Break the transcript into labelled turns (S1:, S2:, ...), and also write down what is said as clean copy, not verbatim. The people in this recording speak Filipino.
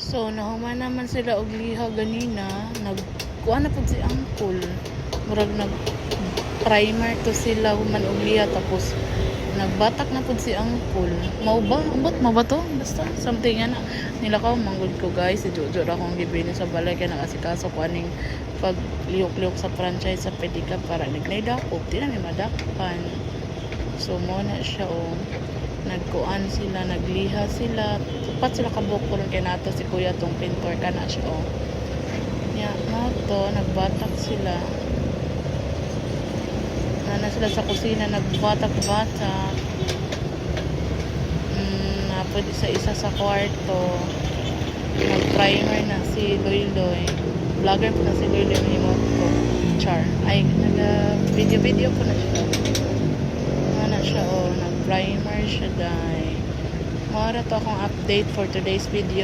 S1: So nahuman naman sila og liha ganina, nagkuha na pud si Uncle. Murag nag primer to sila human og liha, tapos nagbatak na pud si Uncle. Mao ba? Ambot mao ba to? Basta something ana. Nilakaw manggod ko guys, si Jojo ra akong gibini sa balay kay nakasikaso ko aning pag liyok-liyok sa franchise sa pedicab para nagnaydakop, di na ni madakpan. So mo na siya nagkuan sila, nagliha sila, tupat sila kabukol kay nato si kuya tong pintor kana siya nya mo to nagbatak sila. Nana sila sa kusina nagbatak-batak. Napod isa-isa sa kwarto. Nag-primer na si Loy-Loy. Vlogger po na si Loy-Loy himot ko. Char. Ay, nag-video po na siya. Ano siya nag-primer siya dahil. Mara to akong update for today's video.